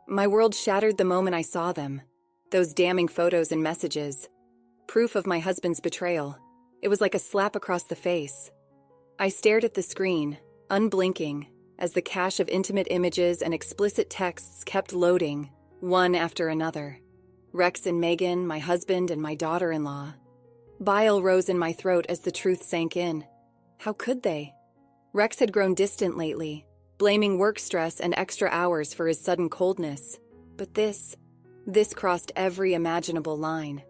My world shattered the moment I saw them. Those damning photos and messages. Proof of my husband's betrayal. It was like a slap across the face. I stared at the screen, unblinking, as the cache of intimate images and explicit texts kept loading, one after another. Rex and Megan, my husband and my daughter-in-law. Bile rose in my throat as the truth sank in. How could they? Rex had grown distant lately, blaming work stress and extra hours for his sudden coldness. But this crossed every imaginable line.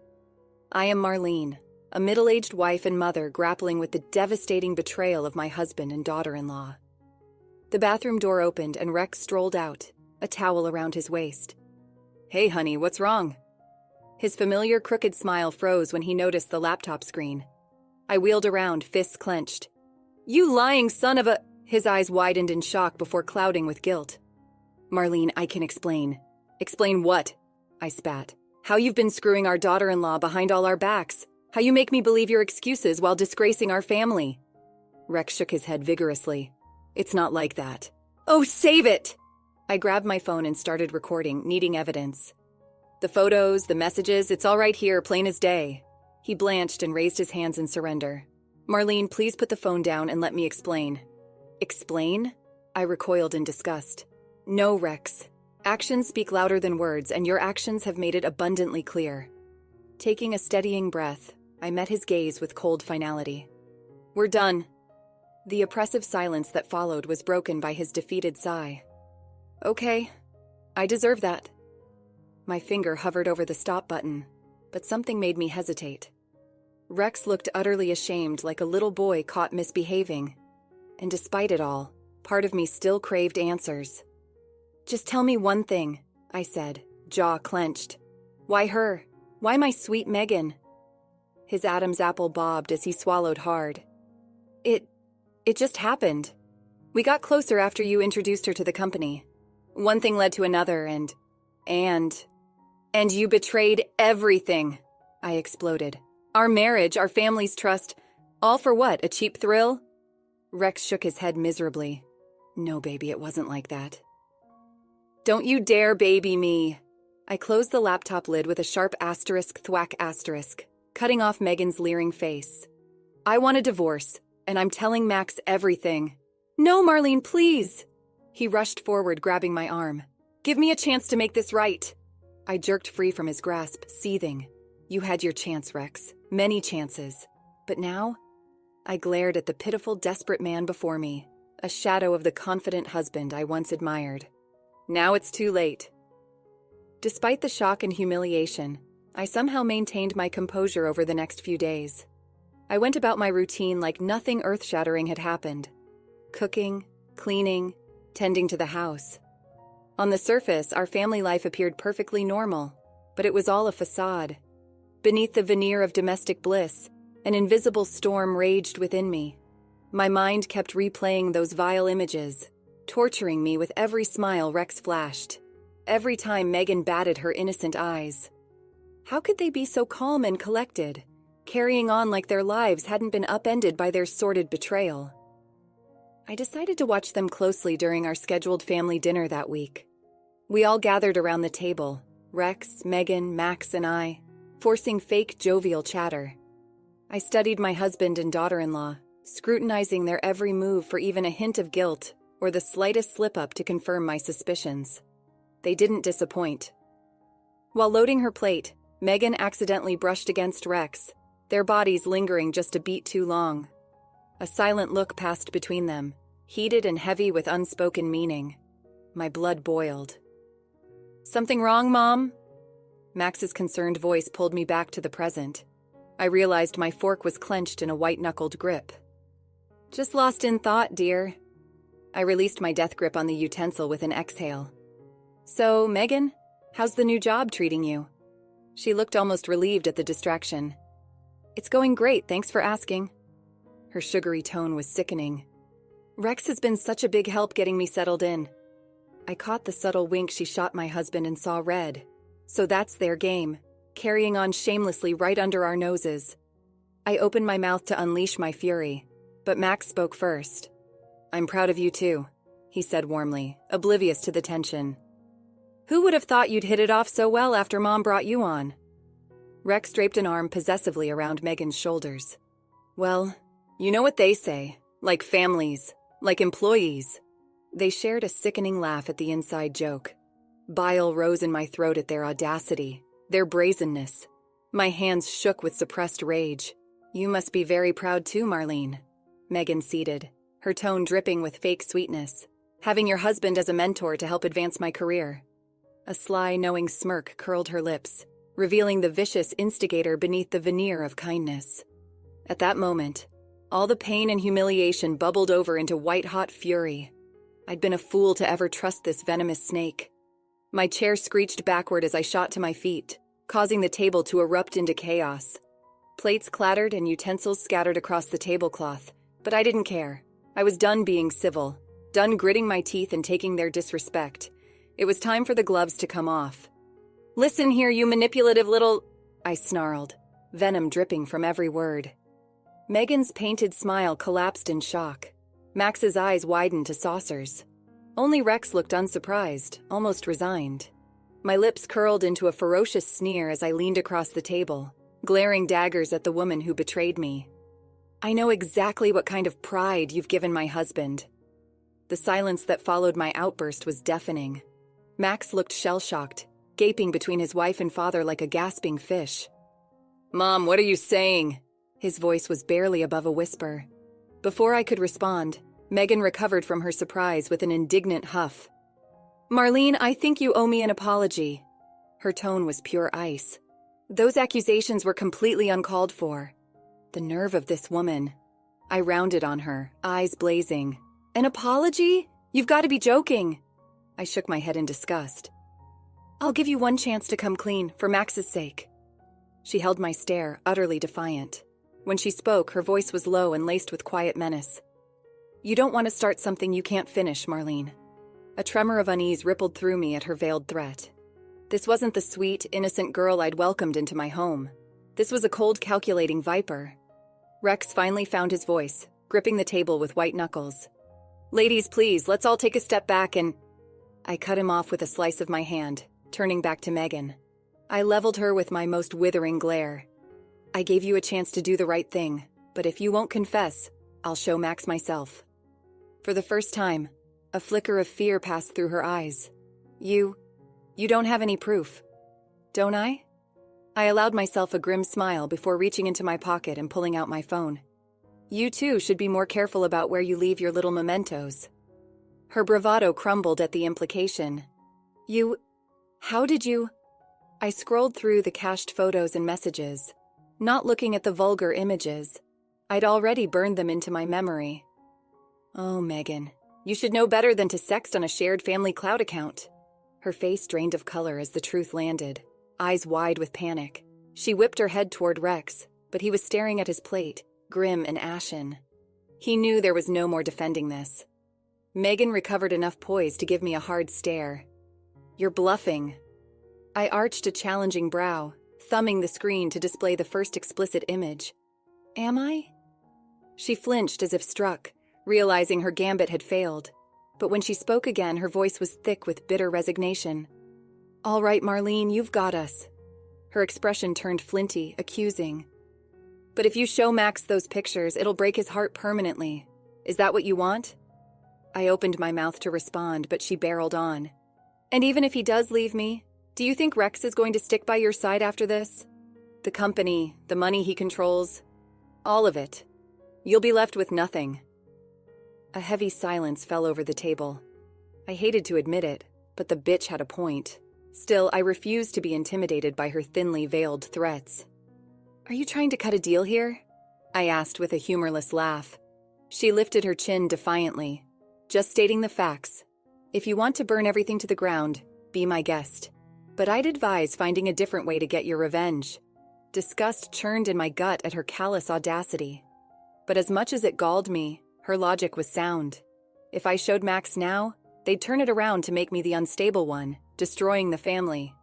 I am Marlene, a middle-aged wife and mother grappling with the devastating betrayal of my husband and daughter-in-law. The bathroom door opened and Rex strolled out, a towel around his waist. "Hey, honey, what's wrong?" His familiar crooked smile froze when he noticed the laptop screen. I wheeled around, fists clenched. "You lying son of a—" His eyes widened in shock before clouding with guilt. "Marlene, I can explain." "Explain what?" I spat. "How you've been screwing our daughter-in-law behind all our backs. How you make me believe your excuses while disgracing our family." Rex shook his head vigorously. "It's not like that." "Oh, save it!" I grabbed my phone and started recording, needing evidence. "The photos, the messages, it's all right here, plain as day." He blanched and raised his hands in surrender. "Marlene, please put the phone down and let me explain." "Explain?" I recoiled in disgust. "No, Rex. Actions speak louder than words, and your actions have made it abundantly clear." Taking a steadying breath, I met his gaze with cold finality. "We're done." The oppressive silence that followed was broken by his defeated sigh. "Okay, I deserve that." My finger hovered over the stop button, but something made me hesitate. Rex looked utterly ashamed, like a little boy caught misbehaving. And despite it all, part of me still craved answers. "Just tell me one thing," I said, jaw clenched. "Why her? Why my sweet Megan?" His Adam's apple bobbed as he swallowed hard. It just happened. We got closer after you introduced her to the company. One thing led to another, and you betrayed everything," I exploded. "Our marriage, our family's trust, all for what, a cheap thrill?" Rex shook his head miserably. "No, baby, it wasn't like that." "Don't you dare baby me." I closed the laptop lid with a sharp asterisk, thwack asterisk, cutting off Megan's leering face. "I want a divorce, and I'm telling Max everything." "No, Marlene, please." He rushed forward, grabbing my arm. "Give me a chance to make this right." I jerked free from his grasp, seething. "You had your chance, Rex. Many chances. But now?" I glared at the pitiful, desperate man before me, a shadow of the confident husband I once admired. "Now it's too late." Despite the shock and humiliation, I somehow maintained my composure over the next few days. I went about my routine like nothing earth-shattering had happened. Cooking, cleaning, tending to the house. On the surface, our family life appeared perfectly normal, but it was all a facade. Beneath the veneer of domestic bliss, an invisible storm raged within me. My mind kept replaying those vile images, torturing me with every smile Rex flashed, every time Megan batted her innocent eyes. How could they be so calm and collected, carrying on like their lives hadn't been upended by their sordid betrayal? I decided to watch them closely during our scheduled family dinner that week. We all gathered around the table, Rex, Megan, Max, and I, forcing fake jovial chatter. I studied my husband and daughter-in-law, scrutinizing their every move for even a hint of guilt or the slightest slip-up to confirm my suspicions. They didn't disappoint. While loading her plate, Megan accidentally brushed against Rex, their bodies lingering just a beat too long. A silent look passed between them, heated and heavy with unspoken meaning. My blood boiled. "Something wrong, Mom?" Max's concerned voice pulled me back to the present. I realized my fork was clenched in a white-knuckled grip. "Just lost in thought, dear." I released my death grip on the utensil with an exhale. "So, Megan, how's the new job treating you?" She looked almost relieved at the distraction. "It's going great, thanks for asking." Her sugary tone was sickening. "Rex has been such a big help getting me settled in." I caught the subtle wink she shot my husband and saw red. So that's their game, carrying on shamelessly right under our noses. I opened my mouth to unleash my fury, but Max spoke first. "I'm proud of you too," he said warmly, oblivious to the tension. Who would have thought you'd hit it off so well after Mom brought you on? Rex draped an arm possessively around Megan's shoulders. Well, you know what they say, like families, like employees. They shared a sickening laugh at the inside joke. Bile rose in my throat at their audacity, their brazenness. My hands shook with suppressed rage. You must be very proud too, Marlene. Megan ceded, her tone dripping with fake sweetness. Having your husband as a mentor to help advance my career. A sly, knowing smirk curled her lips, revealing the vicious instigator beneath the veneer of kindness. At that moment, all the pain and humiliation bubbled over into white-hot fury. I'd been a fool to ever trust this venomous snake. My chair screeched backward as I shot to my feet, causing the table to erupt into chaos. Plates clattered and utensils scattered across the tablecloth, but I didn't care. I was done being civil, done gritting my teeth and taking their disrespect. It was time for the gloves to come off. Listen here, you manipulative little... I snarled, venom dripping from every word. Megan's painted smile collapsed in shock. Max's eyes widened to saucers. Only Rex looked unsurprised, almost resigned. My lips curled into a ferocious sneer as I leaned across the table, glaring daggers at the woman who betrayed me. I know exactly what kind of pride you've given my husband. The silence that followed my outburst was deafening. Max looked shell-shocked, gaping between his wife and father like a gasping fish. Mom, what are you saying? His voice was barely above a whisper. Before I could respond, Megan recovered from her surprise with an indignant huff. Marlene, I think you owe me an apology. Her tone was pure ice. Those accusations were completely uncalled for. The nerve of this woman. I rounded on her, eyes blazing. An apology? You've got to be joking. I shook my head in disgust. I'll give you one chance to come clean, for Max's sake. She held my stare, utterly defiant. When she spoke, her voice was low and laced with quiet menace. You don't want to start something you can't finish, Marlene. A tremor of unease rippled through me at her veiled threat. This wasn't the sweet, innocent girl I'd welcomed into my home. This was a cold, calculating viper. Rex finally found his voice, gripping the table with white knuckles. Ladies, please, let's all take a step back and... I cut him off with a slice of my hand, turning back to Megan. I leveled her with my most withering glare. I gave you a chance to do the right thing, but if you won't confess, I'll show Max myself. For the first time, a flicker of fear passed through her eyes. You don't have any proof, don't I? I allowed myself a grim smile before reaching into my pocket and pulling out my phone. You too should be more careful about where you leave your little mementos. Her bravado crumbled at the implication. How did you... I scrolled through the cached photos and messages, not looking at the vulgar images. I'd already burned them into my memory. Oh, Megan, you should know better than to sext on a shared family cloud account. Her face drained of color as the truth landed, eyes wide with panic. She whipped her head toward Rex, but he was staring at his plate, grim and ashen. He knew there was no more defending this. Megan recovered enough poise to give me a hard stare. You're bluffing. I arched a challenging brow, thumbing the screen to display the first explicit image. Am I? She flinched as if struck, realizing her gambit had failed. But when she spoke again, her voice was thick with bitter resignation. All right, Marlene, you've got us. Her expression turned flinty, accusing. But if you show Max those pictures, it'll break his heart permanently. Is that what you want? I opened my mouth to respond, but she barreled on. And even if he does leave me, do you think Rex is going to stick by your side after this? The company, the money he controls, all of it. You'll be left with nothing. A heavy silence fell over the table. I hated to admit it, but the bitch had a point. Still, I refused to be intimidated by her thinly veiled threats. Are you trying to cut a deal here? I asked with a humorless laugh. She lifted her chin defiantly. Just stating the facts. If you want to burn everything to the ground, be my guest. But I'd advise finding a different way to get your revenge. Disgust churned in my gut at her callous audacity. But as much as it galled me, her logic was sound. If I showed Max now, they'd turn it around to make me the unstable one, destroying the family.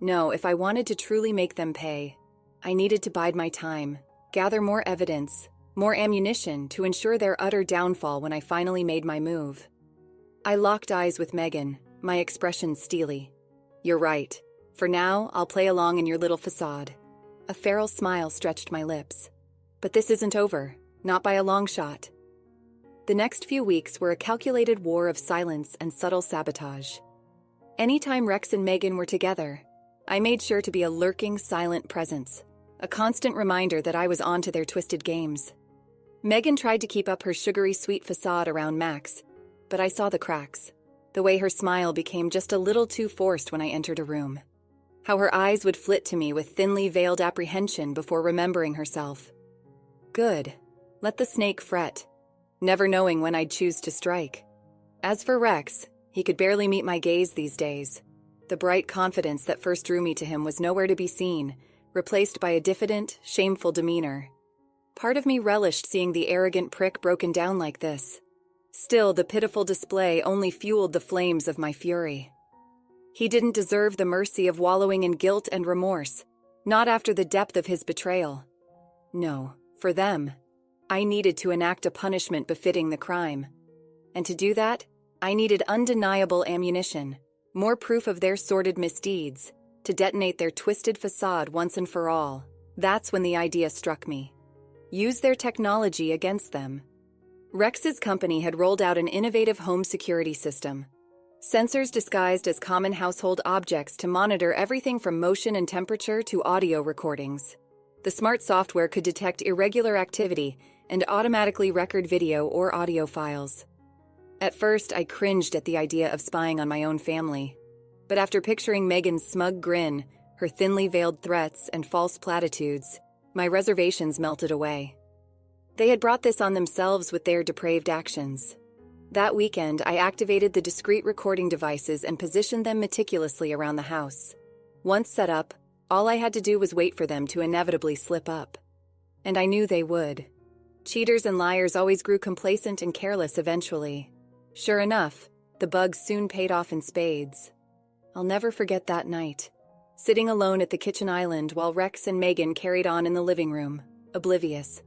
No, if I wanted to truly make them pay, I needed to bide my time, gather more evidence, more ammunition to ensure their utter downfall when I finally made my move. I locked eyes with Megan, my expression steely. You're right. For now, I'll play along in your little facade. A feral smile stretched my lips. But this isn't over, not by a long shot. The next few weeks were a calculated war of silence and subtle sabotage. Anytime Rex and Megan were together, I made sure to be a lurking, silent presence, a constant reminder that I was on to their twisted games. Megan tried to keep up her sugary sweet facade around Max, but I saw the cracks, the way her smile became just a little too forced when I entered a room. How her eyes would flit to me with thinly veiled apprehension before remembering herself. Good. Let the snake fret, never knowing when I'd choose to strike. As for Rex, he could barely meet my gaze these days. The bright confidence that first drew me to him was nowhere to be seen, replaced by a diffident, shameful demeanor. Part of me relished seeing the arrogant prick broken down like this. Still, the pitiful display only fueled the flames of my fury. He didn't deserve the mercy of wallowing in guilt and remorse, not after the depth of his betrayal. No, for them, I needed to enact a punishment befitting the crime. And to do that, I needed undeniable ammunition, more proof of their sordid misdeeds, to detonate their twisted facade once and for all. That's when the idea struck me. Use their technology against them. Rex's company had rolled out an innovative home security system. Sensors disguised as common household objects to monitor everything from motion and temperature to audio recordings. The smart software could detect irregular activity and automatically record video or audio files. At first, I cringed at the idea of spying on my own family. But after picturing Megan's smug grin, her thinly veiled threats and false platitudes, my reservations melted away. They had brought this on themselves with their depraved actions. That weekend, I activated the discrete recording devices and positioned them meticulously around the house. Once set up, all I had to do was wait for them to inevitably slip up. And I knew they would. Cheaters and liars always grew complacent and careless eventually. Sure enough, the bugs soon paid off in spades. I'll never forget that night, sitting alone at the kitchen island while Rex and Megan carried on in the living room, oblivious.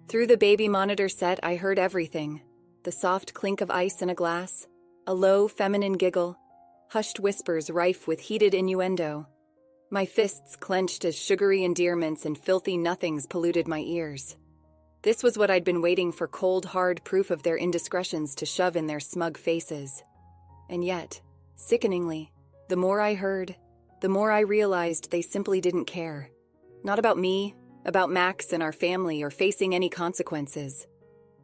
Through the baby monitor set, I heard everything. The soft clink of ice in a glass, a low, feminine giggle, hushed whispers rife with heated innuendo. My fists clenched as sugary endearments and filthy nothings polluted my ears. This was what I'd been waiting for cold, hard proof of their indiscretions to shove in their smug faces. And yet, sickeningly, the more I heard, the more I realized they simply didn't care. Not about me, about Max and our family, or facing any consequences.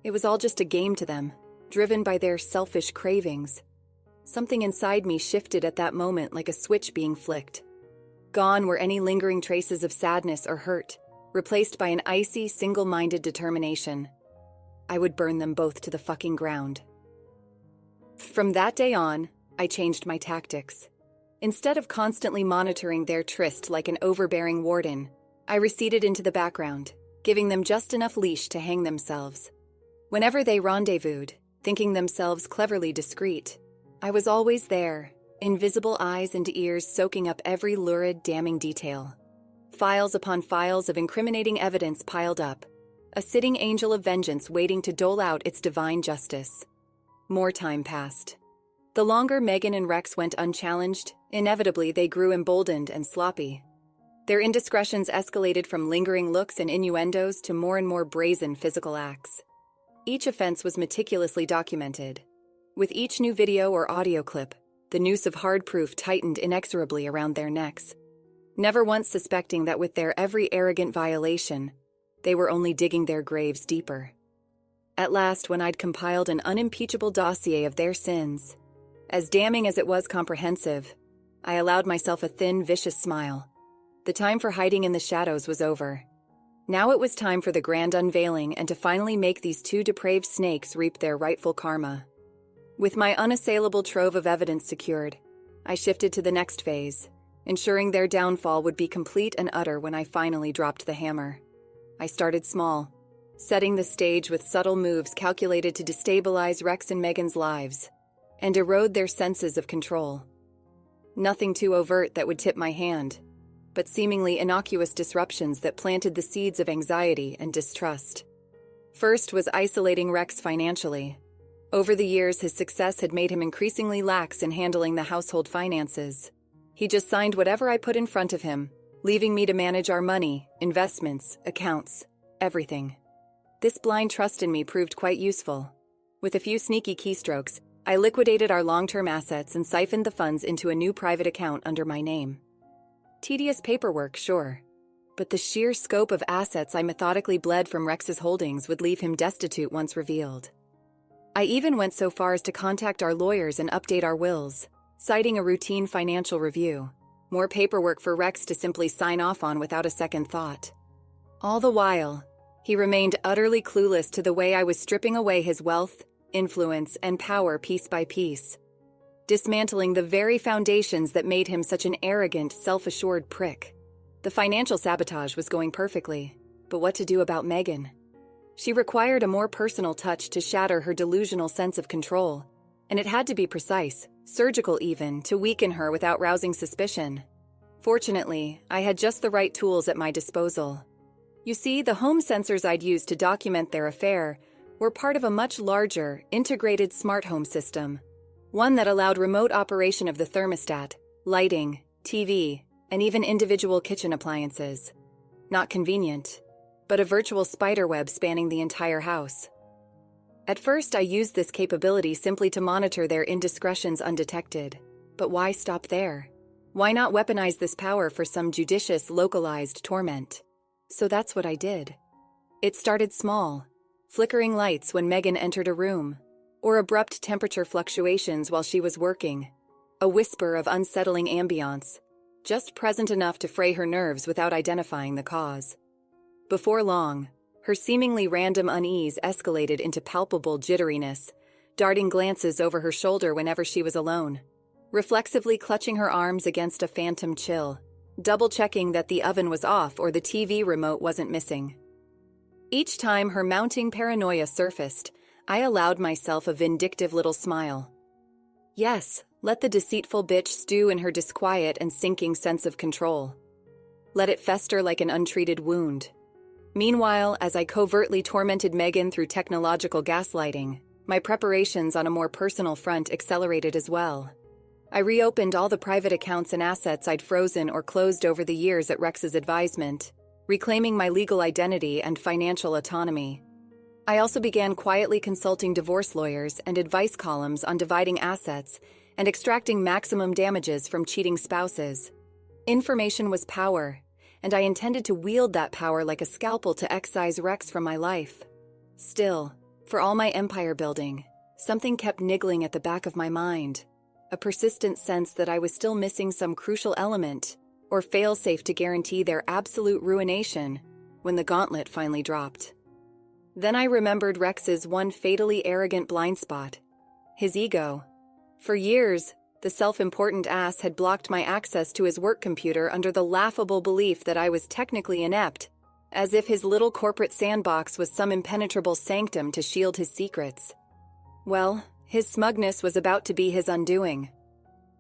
It was all just a game to them, driven by their selfish cravings. Something inside me shifted at that moment like a switch being flicked. Gone were any lingering traces of sadness or hurt, replaced by an icy, single-minded determination. I would burn them both to the fucking ground. From that day on, I changed my tactics. Instead of constantly monitoring their tryst like an overbearing warden, I receded into the background, giving them just enough leash to hang themselves. Whenever they rendezvoused, thinking themselves cleverly discreet, I was always there, invisible eyes and ears soaking up every lurid, damning detail. Files upon files of incriminating evidence piled up, a sitting angel of vengeance waiting to dole out its divine justice. More time passed. The longer Megan and Rex went unchallenged, inevitably they grew emboldened and sloppy. Their indiscretions escalated from lingering looks and innuendos to more and more brazen physical acts. Each offense was meticulously documented. With each new video or audio clip, the noose of hard proof tightened inexorably around their necks, never once suspecting that with their every arrogant violation, they were only digging their graves deeper. At last, when I'd compiled an unimpeachable dossier of their sins, as damning as it was comprehensive, I allowed myself a thin, vicious smile. The time for hiding in the shadows was over. Now it was time for the grand unveiling and to finally make these two depraved snakes reap their rightful karma. With my unassailable trove of evidence secured, I shifted to the next phase, ensuring their downfall would be complete and utter when I finally dropped the hammer. I started small, setting the stage with subtle moves calculated to destabilize Rex and Megan's lives and erode their senses of control. Nothing too overt that would tip my hand, but seemingly innocuous disruptions that planted the seeds of anxiety and distrust. First was isolating Rex financially. Over the years, his success had made him increasingly lax in handling the household finances. He just signed whatever I put in front of him, leaving me to manage our money, investments, accounts, everything. This blind trust in me proved quite useful. With a few sneaky keystrokes, I liquidated our long-term assets and siphoned the funds into a new private account under my name. Tedious paperwork, sure, but the sheer scope of assets I methodically bled from Rex's holdings would leave him destitute once revealed. I even went so far as to contact our lawyers and update our wills, citing a routine financial review. More paperwork for Rex to simply sign off on without a second thought. All the while, he remained utterly clueless to the way I was stripping away his wealth, influence, and power piece by piece, dismantling the very foundations that made him such an arrogant, self-assured prick. The financial sabotage was going perfectly, but what to do about Megan? She required a more personal touch to shatter her delusional sense of control, and it had to be precise, surgical even, to weaken her without rousing suspicion. Fortunately, I had just the right tools at my disposal. You see, the home sensors I'd used to document their affair were part of a much larger, integrated smart home system, one that allowed remote operation of the thermostat, lighting, TV, and even individual kitchen appliances. Not convenient, but a virtual spiderweb spanning the entire house. At first, I used this capability simply to monitor their indiscretions undetected. But why stop there? Why not weaponize this power for some judicious, localized torment? So that's what I did. It started small, flickering lights when Megan entered a room, or abrupt temperature fluctuations while she was working, a whisper of unsettling ambiance, just present enough to fray her nerves without identifying the cause. Before long, her seemingly random unease escalated into palpable jitteriness, darting glances over her shoulder whenever she was alone, reflexively clutching her arms against a phantom chill, double-checking that the oven was off or the TV remote wasn't missing. Each time her mounting paranoia surfaced, I allowed myself a vindictive little smile. Yes, let the deceitful bitch stew in her disquiet and sinking sense of control. Let it fester like an untreated wound. Meanwhile, as I covertly tormented Megan through technological gaslighting, my preparations on a more personal front accelerated as well. I reopened all the private accounts and assets I'd frozen or closed over the years at Rex's advisement, reclaiming my legal identity and financial autonomy. I also began quietly consulting divorce lawyers and advice columns on dividing assets and extracting maximum damages from cheating spouses. Information was power, and I intended to wield that power like a scalpel to excise Rex from my life. Still, for all my empire building, something kept niggling at the back of my mind, a persistent sense that I was still missing some crucial element or failsafe to guarantee their absolute ruination when the gauntlet finally dropped. Then I remembered Rex's one fatally arrogant blind spot, his ego. For years, the self-important ass had blocked my access to his work computer under the laughable belief that I was technically inept, as if his little corporate sandbox was some impenetrable sanctum to shield his secrets. Well, his smugness was about to be his undoing.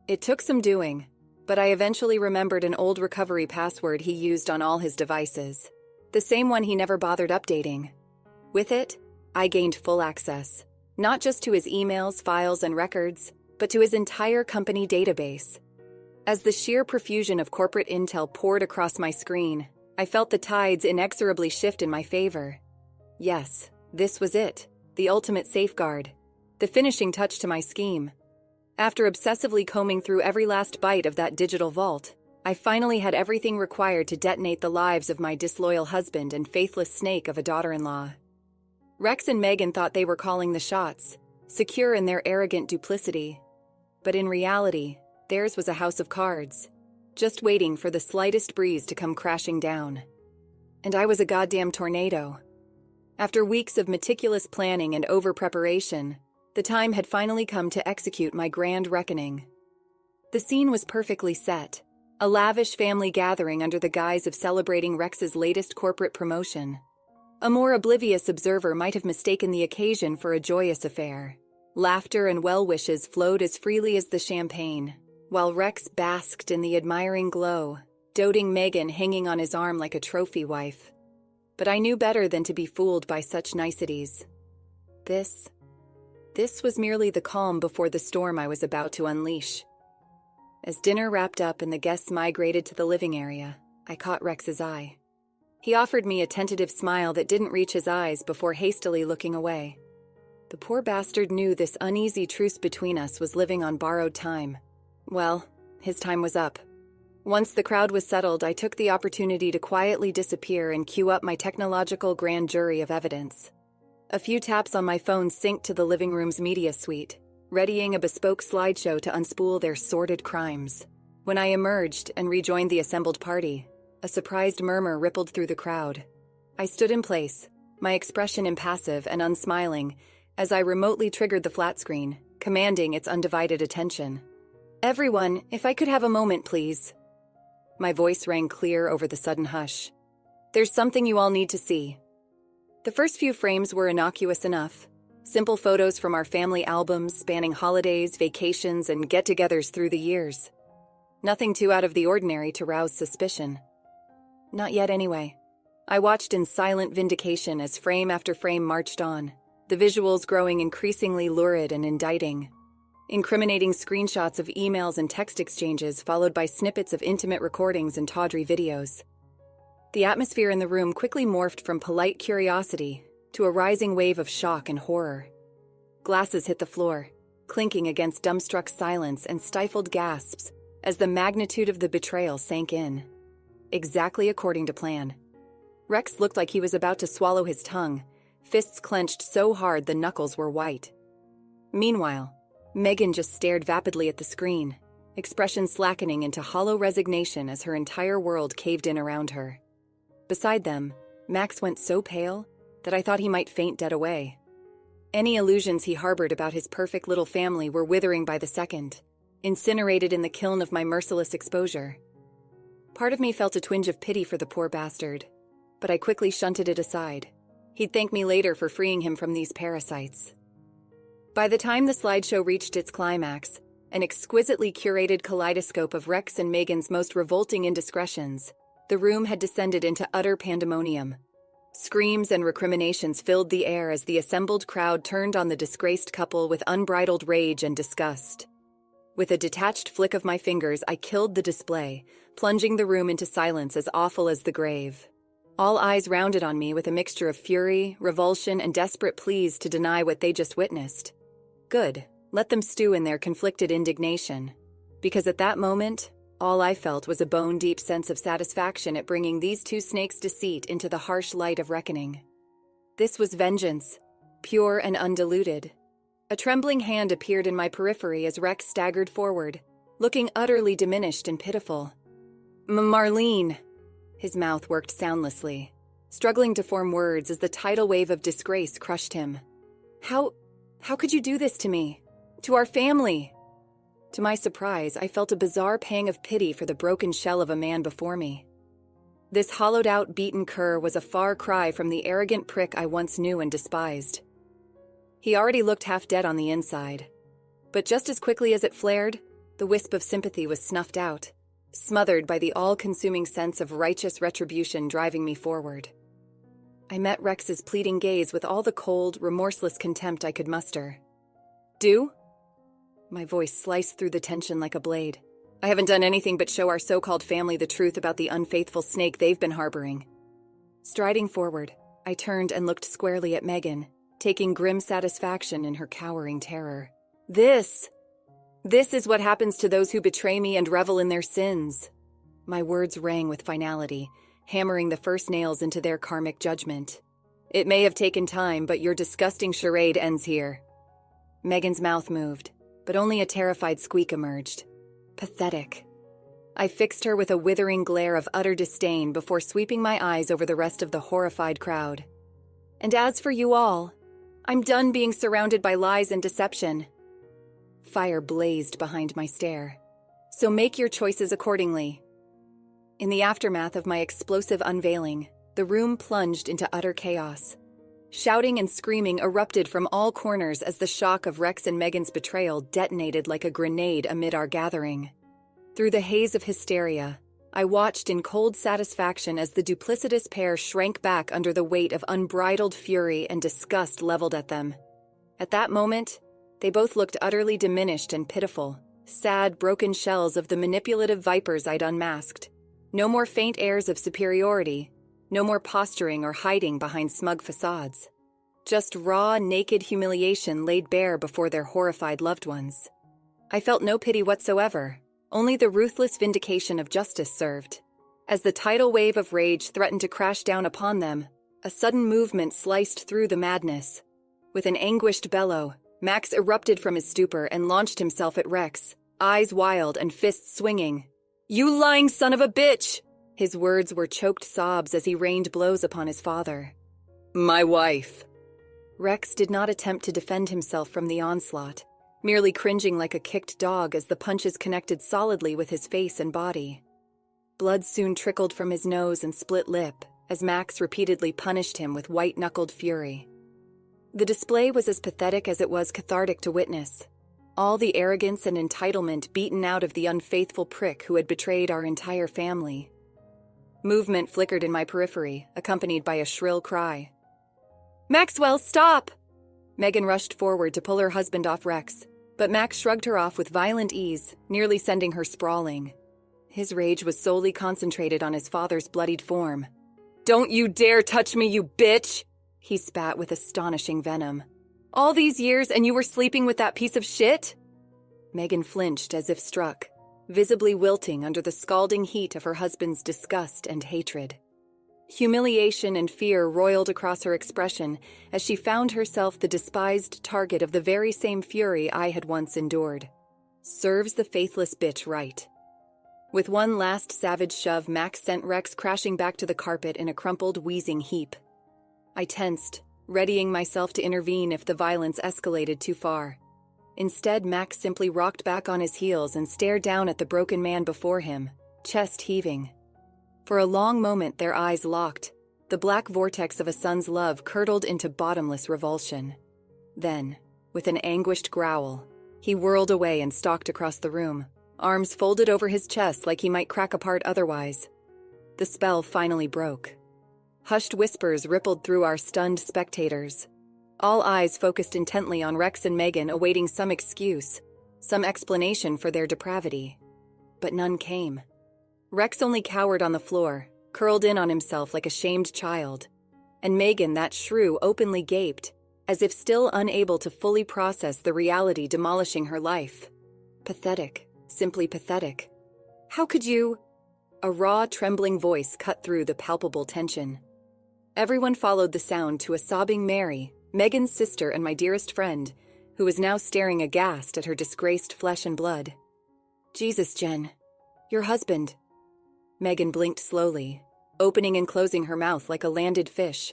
It took some doing, but I eventually remembered an old recovery password he used on all his devices, the same one he never bothered updating. With it, I gained full access, not just to his emails, files, and records, but to his entire company database. As the sheer profusion of corporate intel poured across my screen, I felt the tides inexorably shift in my favor. Yes, this was it, the ultimate safeguard, the finishing touch to my scheme. After obsessively combing through every last bite of that digital vault, I finally had everything required to detonate the lives of my disloyal husband and faithless snake of a daughter-in-law. Rex and Megan thought they were calling the shots, secure in their arrogant duplicity. But in reality, theirs was a house of cards, just waiting for the slightest breeze to come crashing down. And I was a goddamn tornado. After weeks of meticulous planning and over-preparation, the time had finally come to execute my grand reckoning. The scene was perfectly set, a lavish family gathering under the guise of celebrating Rex's latest corporate promotion. A more oblivious observer might have mistaken the occasion for a joyous affair. Laughter and well-wishes flowed as freely as the champagne, while Rex basked in the admiring glow, doting Megan hanging on his arm like a trophy wife. But I knew better than to be fooled by such niceties. This was merely the calm before the storm I was about to unleash. As dinner wrapped up and the guests migrated to the living area, I caught Rex's eye. He offered me a tentative smile that didn't reach his eyes before hastily looking away. The poor bastard knew this uneasy truce between us was living on borrowed time. Well, his time was up. Once the crowd was settled, I took the opportunity to quietly disappear and queue up my technological grand jury of evidence. A few taps on my phone synced to the living room's media suite, readying a bespoke slideshow to unspool their sordid crimes. When I emerged and rejoined the assembled party, a surprised murmur rippled through the crowd. I stood in place, my expression impassive and unsmiling, as I remotely triggered the flat screen, commanding its undivided attention. "Everyone, if I could have a moment, please." My voice rang clear over the sudden hush. "There's something you all need to see." The first few frames were innocuous enough. Simple photos from our family albums spanning holidays, vacations, and get-togethers through the years. Nothing too out of the ordinary to rouse suspicion. Not yet, anyway. I watched in silent vindication as frame after frame marched on, the visuals growing increasingly lurid and indicting. Incriminating screenshots of emails and text exchanges followed by snippets of intimate recordings and tawdry videos. The atmosphere in the room quickly morphed from polite curiosity to a rising wave of shock and horror. Glasses hit the floor, clinking against dumbstruck silence and stifled gasps as the magnitude of the betrayal sank in. Exactly according to plan. Rex looked like he was about to swallow his tongue, fists clenched so hard the knuckles were white. Meanwhile, Megan just stared vapidly at the screen, expression slackening into hollow resignation as her entire world caved in around her. Beside them, Max went so pale that I thought he might faint dead away. Any illusions he harbored about his perfect little family were withering by the second, incinerated in the kiln of my merciless exposure. Part of me felt a twinge of pity for the poor bastard, but I quickly shunted it aside. He'd thank me later for freeing him from these parasites. By the time the slideshow reached its climax, an exquisitely curated kaleidoscope of Rex and Megan's most revolting indiscretions, the room had descended into utter pandemonium. Screams and recriminations filled the air as the assembled crowd turned on the disgraced couple with unbridled rage and disgust. With a detached flick of my fingers, I killed the display, plunging the room into silence as awful as the grave. All eyes rounded on me with a mixture of fury, revulsion, and desperate pleas to deny what they just witnessed. Good. Let them stew in their conflicted indignation. Because at that moment, all I felt was a bone-deep sense of satisfaction at bringing these two snakes' deceit into the harsh light of reckoning. This was vengeance, pure and undiluted. A trembling hand appeared in my periphery as Rex staggered forward, looking utterly diminished and pitiful. "Marlene!" His mouth worked soundlessly, struggling to form words as the tidal wave of disgrace crushed him. How could you do this to me? To our family?" To my surprise, I felt a bizarre pang of pity for the broken shell of a man before me. This hollowed-out, beaten cur was a far cry from the arrogant prick I once knew and despised. He already looked half dead on the inside. But just as quickly as it flared, the wisp of sympathy was snuffed out, smothered by the all-consuming sense of righteous retribution driving me forward. I met Rex's pleading gaze with all the cold, remorseless contempt I could muster. "Do?" My voice sliced through the tension like a blade. "I haven't done anything but show our so-called family the truth about the unfaithful snake they've been harboring." Striding forward, I turned and looked squarely at Megan, taking grim satisfaction in her cowering terror. This is what happens to those who betray me and revel in their sins." My words rang with finality, hammering the first nails into their karmic judgment. "It may have taken time, but your disgusting charade ends here." Megan's mouth moved, but only a terrified squeak emerged. Pathetic. I fixed her with a withering glare of utter disdain before sweeping my eyes over the rest of the horrified crowd. "And as for you all, I'm done being surrounded by lies and deception." Fire blazed behind my stare. "So make your choices accordingly." In the aftermath of my explosive unveiling, the room plunged into utter chaos. Shouting and screaming erupted from all corners as the shock of Rex and Megan's betrayal detonated like a grenade amid our gathering. Through the haze of hysteria, I watched in cold satisfaction as the duplicitous pair shrank back under the weight of unbridled fury and disgust leveled at them. At that moment, they both looked utterly diminished and pitiful, sad, broken shells of the manipulative vipers I'd unmasked. No more faint airs of superiority, no more posturing or hiding behind smug facades. Just raw, naked humiliation laid bare before their horrified loved ones. I felt no pity whatsoever, only the ruthless vindication of justice served. As the tidal wave of rage threatened to crash down upon them, a sudden movement sliced through the madness. With an anguished bellow, Max erupted from his stupor and launched himself at Rex, eyes wild and fists swinging. "You lying son of a bitch!" His words were choked sobs as he rained blows upon his father. "My wife." Rex did not attempt to defend himself from the onslaught, merely cringing like a kicked dog as the punches connected solidly with his face and body. Blood soon trickled from his nose and split lip as Max repeatedly punished him with white-knuckled fury. The display was as pathetic as it was cathartic to witness. All the arrogance and entitlement beaten out of the unfaithful prick who had betrayed our entire family. Movement flickered in my periphery, accompanied by a shrill cry. "Maxwell, stop!" Megan rushed forward to pull her husband off Rex, but Max shrugged her off with violent ease, nearly sending her sprawling. His rage was solely concentrated on his father's bloodied form. "Don't you dare touch me, you bitch!" he spat with astonishing venom. "All these years and you were sleeping with that piece of shit?" Megan flinched as if struck, visibly wilting under the scalding heat of her husband's disgust and hatred. Humiliation and fear roiled across her expression as she found herself the despised target of the very same fury I had once endured. Serves the faithless bitch right. With one last savage shove, Max sent Rex crashing back to the carpet in a crumpled, wheezing heap. I tensed, readying myself to intervene if the violence escalated too far. Instead, Max simply rocked back on his heels and stared down at the broken man before him, chest heaving. For a long moment their eyes locked, the black vortex of a son's love curdled into bottomless revulsion. Then, with an anguished growl, he whirled away and stalked across the room, arms folded over his chest like he might crack apart otherwise. The spell finally broke. Hushed whispers rippled through our stunned spectators. All eyes focused intently on Rex and Megan, awaiting some excuse, some explanation for their depravity. But none came. Rex only cowered on the floor, curled in on himself like a shamed child. And Megan, that shrew, openly gaped, as if still unable to fully process the reality demolishing her life. Pathetic, simply pathetic. "How could you?" A raw, trembling voice cut through the palpable tension. Everyone followed the sound to a sobbing Mary, Megan's sister and my dearest friend, who was now staring aghast at her disgraced flesh and blood. "Jesus, Jen. Your husband." Megan blinked slowly, opening and closing her mouth like a landed fish,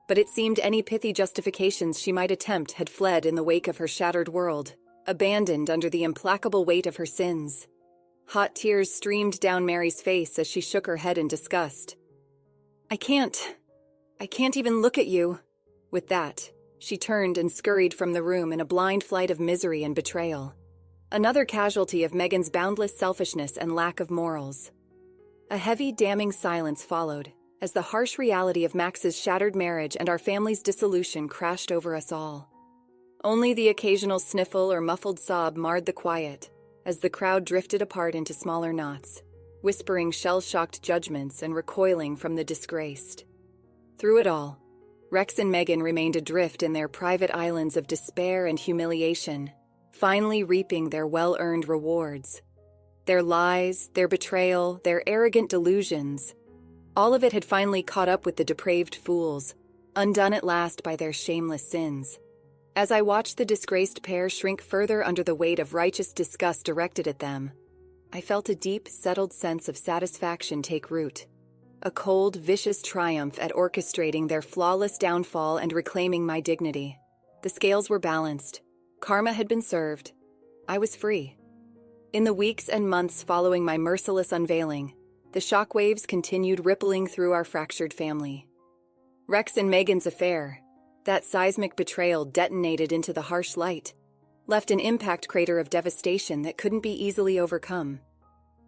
but it seemed any pithy justifications she might attempt had fled in the wake of her shattered world, abandoned under the implacable weight of her sins. Hot tears streamed down Mary's face as she shook her head in disgust. I can't even look at you." With that, she turned and scurried from the room in a blind flight of misery and betrayal. Another casualty of Megan's boundless selfishness and lack of morals. A heavy, damning silence followed, as the harsh reality of Max's shattered marriage and our family's dissolution crashed over us all. Only the occasional sniffle or muffled sob marred the quiet, as the crowd drifted apart into smaller knots, whispering shell-shocked judgments and recoiling from the disgraced. Through it all, Rex and Megan remained adrift in their private islands of despair and humiliation, finally reaping their well-earned rewards. Their lies, their betrayal, their arrogant delusions, all of it had finally caught up with the depraved fools, undone at last by their shameless sins. As I watched the disgraced pair shrink further under the weight of righteous disgust directed at them, I felt a deep, settled sense of satisfaction take root. A cold, vicious triumph at orchestrating their flawless downfall and reclaiming my dignity. The scales were balanced. Karma had been served. I was free. In the weeks and months following my merciless unveiling, the shockwaves continued rippling through our fractured family. Rex and Megan's affair, that seismic betrayal detonated into the harsh light, left an impact crater of devastation that couldn't be easily overcome.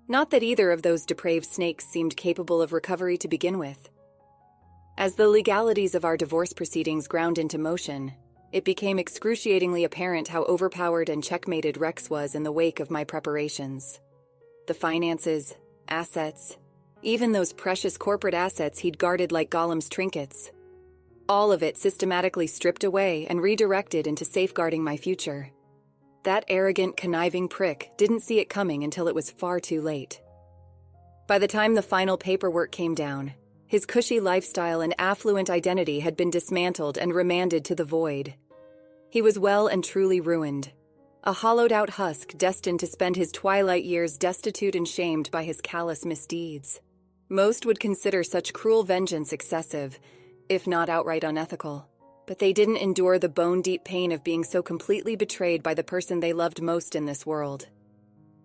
Not that either of those depraved snakes seemed capable of recovery to begin with. As the legalities of our divorce proceedings ground into motion, it became excruciatingly apparent how overpowered and checkmated Rex was in the wake of my preparations. The finances, assets, even those precious corporate assets he'd guarded like Gollum's trinkets. All of it systematically stripped away and redirected into safeguarding my future. That arrogant, conniving prick didn't see it coming until it was far too late. By the time the final paperwork came down, his cushy lifestyle and affluent identity had been dismantled and remanded to the void. He was well and truly ruined, a hollowed-out husk destined to spend his twilight years destitute and shamed by his callous misdeeds. Most would consider such cruel vengeance excessive, if not outright unethical, but they didn't endure the bone-deep pain of being so completely betrayed by the person they loved most in this world.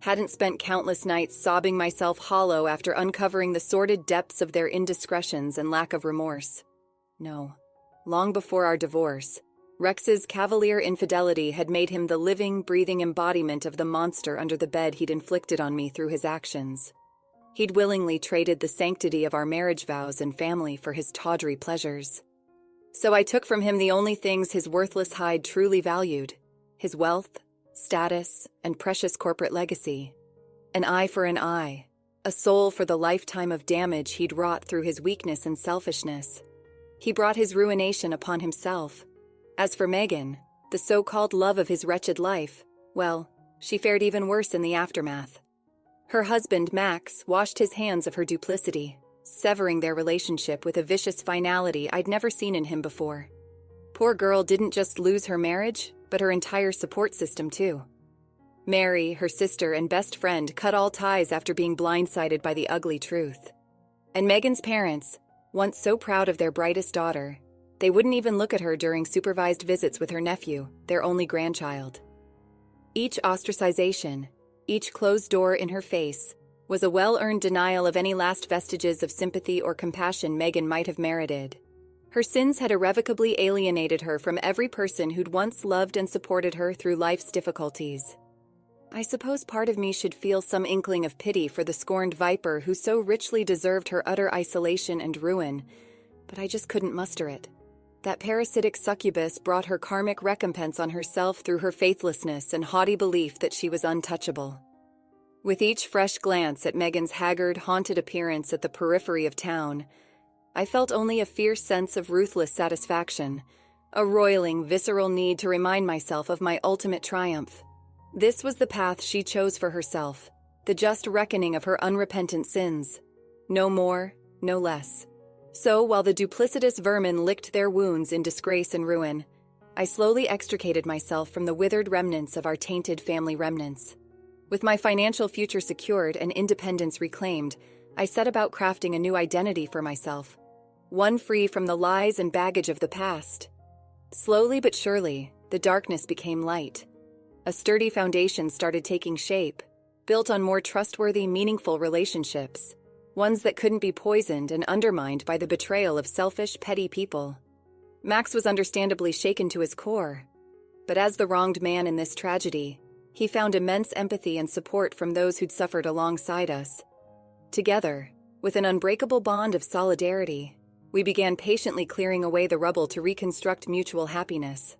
Hadn't spent countless nights sobbing myself hollow after uncovering the sordid depths of their indiscretions and lack of remorse. No, long before our divorce, Rex's cavalier infidelity had made him the living, breathing embodiment of the monster under the bed he'd inflicted on me through his actions. He'd willingly traded the sanctity of our marriage vows and family for his tawdry pleasures. So I took from him the only things his worthless hide truly valued: his wealth, status, and precious corporate legacy. An eye for an eye, a soul for the lifetime of damage he'd wrought through his weakness and selfishness. He brought his ruination upon himself. As for Megan, the so-called love of his wretched life, well, she fared even worse in the aftermath. Her husband, Max, washed his hands of her duplicity, severing their relationship with a vicious finality I'd never seen in him before. Poor girl didn't just lose her marriage, but her entire support system too. Mary, her sister and best friend, cut all ties after being blindsided by the ugly truth. And Megan's parents, once so proud of their brightest daughter, they wouldn't even look at her during supervised visits with her nephew, their only grandchild. Each ostracization, each closed door in her face, was a well-earned denial of any last vestiges of sympathy or compassion Megan might have merited. Her sins had irrevocably alienated her from every person who'd once loved and supported her through life's difficulties. I suppose part of me should feel some inkling of pity for the scorned viper who so richly deserved her utter isolation and ruin, but I just couldn't muster it. That parasitic succubus brought her karmic recompense on herself through her faithlessness and haughty belief that she was untouchable. With each fresh glance at Megan's haggard, haunted appearance at the periphery of town, I felt only a fierce sense of ruthless satisfaction, a roiling, visceral need to remind myself of my ultimate triumph. This was the path she chose for herself, the just reckoning of her unrepentant sins. No more, no less. So, while the duplicitous vermin licked their wounds in disgrace and ruin, I slowly extricated myself from the withered remnants of our tainted family remnants. With my financial future secured and independence reclaimed, I set about crafting a new identity for myself, one free from the lies and baggage of the past. Slowly but surely, the darkness became light. A sturdy foundation started taking shape, built on more trustworthy, meaningful relationships, ones that couldn't be poisoned and undermined by the betrayal of selfish, petty people. Max was understandably shaken to his core, but as the wronged man in this tragedy, he found immense empathy and support from those who'd suffered alongside us. Together, with an unbreakable bond of solidarity, we began patiently clearing away the rubble to reconstruct mutual happiness.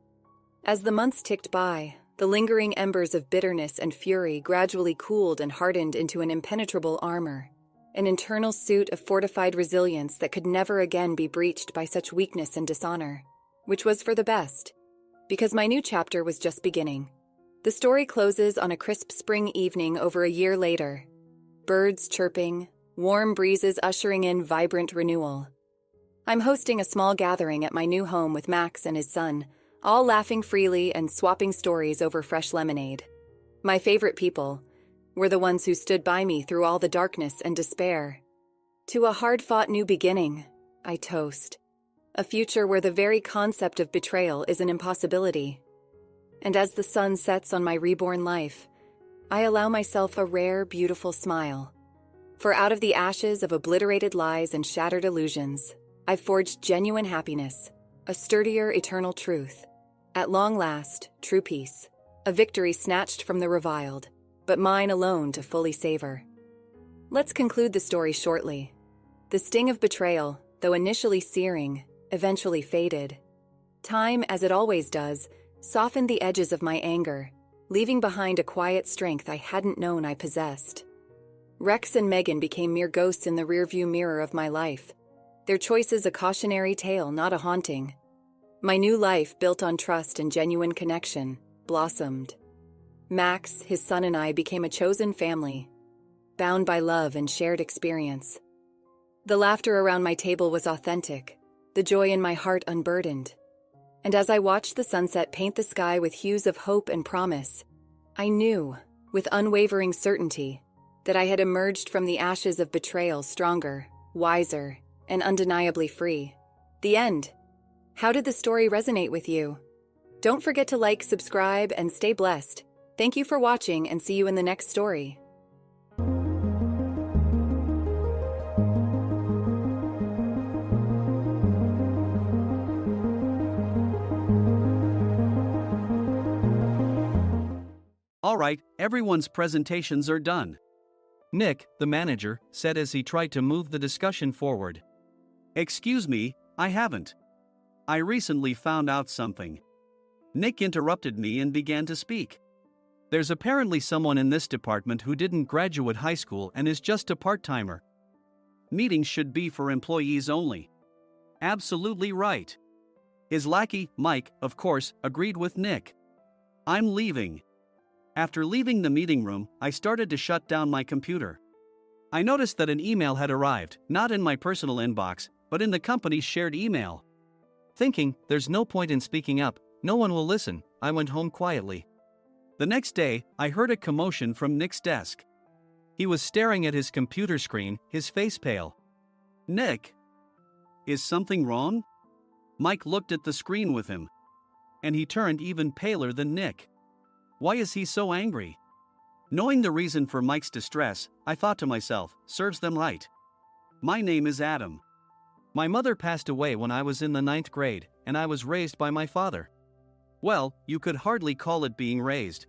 As the months ticked by, the lingering embers of bitterness and fury gradually cooled and hardened into an impenetrable armor, an internal suit of fortified resilience that could never again be breached by such weakness and dishonor, which was for the best, because my new chapter was just beginning. The story closes on a crisp spring evening over a year later. Birds chirping, warm breezes ushering in vibrant renewal. I'm hosting a small gathering at my new home with Max and his son, all laughing freely and swapping stories over fresh lemonade. My favorite people were the ones who stood by me through all the darkness and despair. To a hard-fought new beginning, I toast. A future where the very concept of betrayal is an impossibility. And as the sun sets on my reborn life, I allow myself a rare, beautiful smile. For out of the ashes of obliterated lies and shattered illusions, I've forged genuine happiness, a sturdier, eternal truth. At long last, true peace, a victory snatched from the reviled, but mine alone to fully savor. Let's conclude the story shortly. The sting of betrayal, though initially searing, eventually faded. Time, as it always does, softened the edges of my anger, leaving behind a quiet strength I hadn't known I possessed. Rex and Megan became mere ghosts in the rearview mirror of my life, their choices a cautionary tale, not a haunting. My new life, built on trust and genuine connection, blossomed. Max, his son, and I became a chosen family, bound by love and shared experience. The laughter around my table was authentic, the joy in my heart unburdened. And as I watched the sunset paint the sky with hues of hope and promise, I knew, with unwavering certainty, that I had emerged from the ashes of betrayal stronger, wiser, and undeniably free. The end. How did the story resonate with you? Don't forget to like, subscribe, and stay blessed. Thank you for watching, and see you in the next story. All right, everyone's presentations are done. Nick, the manager, said as he tried to move the discussion forward. Excuse me, I haven't. I recently found out something. Nick interrupted me and began to speak. There's apparently someone in this department who didn't graduate high school and is just a part-timer. Meetings should be for employees only. Absolutely right. His lackey, Mike, of course, agreed with Nick. I'm leaving. After leaving the meeting room, I started to shut down my computer. I noticed that an email had arrived, not in my personal inbox, but in the company's shared email. Thinking, there's no point in speaking up, no one will listen, I went home quietly. The next day, I heard a commotion from Nick's desk. He was staring at his computer screen, his face pale. Nick! Is something wrong? Mike looked at the screen with him. And he turned even paler than Nick. Why is he so angry? Knowing the reason for Mike's distress, I thought to myself, serves them right. My name is Adam. My mother passed away when I was in the 9th grade, and I was raised by my father. Well, you could hardly call it being raised.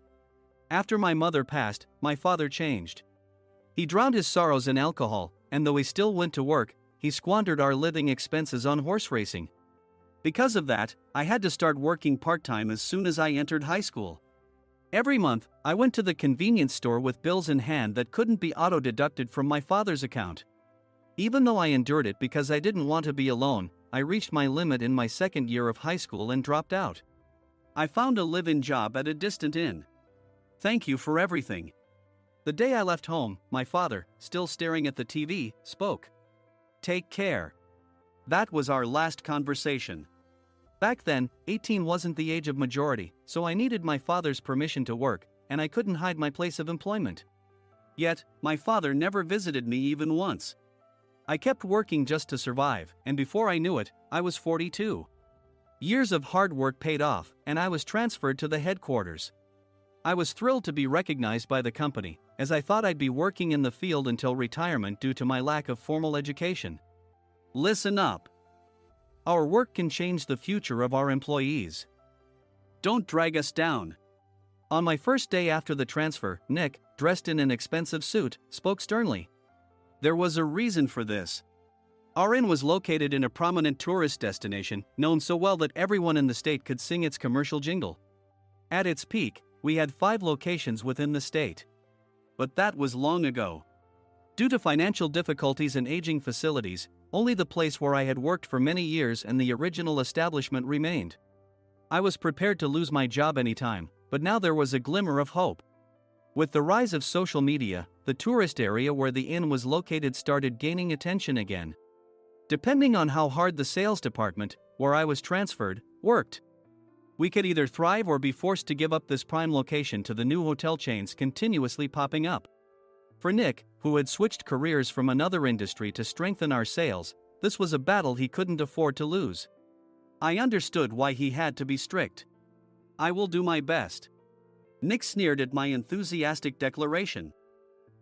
After my mother passed, my father changed. He drowned his sorrows in alcohol, and though he still went to work, he squandered our living expenses on horse racing. Because of that, I had to start working part-time as soon as I entered high school. Every month, I went to the convenience store with bills in hand that couldn't be auto-deducted from my father's account. Even though I endured it because I didn't want to be alone, I reached my limit in my second year of high school and dropped out. I found a live-in job at a distant inn. Thank you for everything. The day I left home, my father, still staring at the TV, spoke. Take care. That was our last conversation. Back then, 18 wasn't the age of majority, so I needed my father's permission to work, and I couldn't hide my place of employment. Yet, my father never visited me even once. I kept working just to survive, and before I knew it, I was 42. Years of hard work paid off, and I was transferred to the headquarters. I was thrilled to be recognized by the company, as I thought I'd be working in the field until retirement due to my lack of formal education. Listen up. Our work can change the future of our employees. Don't drag us down. On my first day after the transfer, Nick, dressed in an expensive suit, spoke sternly. There was a reason for this. Our inn was located in a prominent tourist destination, known so well that everyone in the state could sing its commercial jingle. At its peak, we had 5 locations within the state. But that was long ago. Due to financial difficulties and aging facilities, only the place where I had worked for many years and the original establishment remained. I was prepared to lose my job anytime, but now there was a glimmer of hope. With the rise of social media, the tourist area where the inn was located started gaining attention again. Depending on how hard the sales department, where I was transferred, worked, we could either thrive or be forced to give up this prime location to the new hotel chains continuously popping up. For Nick, who had switched careers from another industry to strengthen our sales, this was a battle he couldn't afford to lose. I understood why he had to be strict. I will do my best. Nick sneered at my enthusiastic declaration.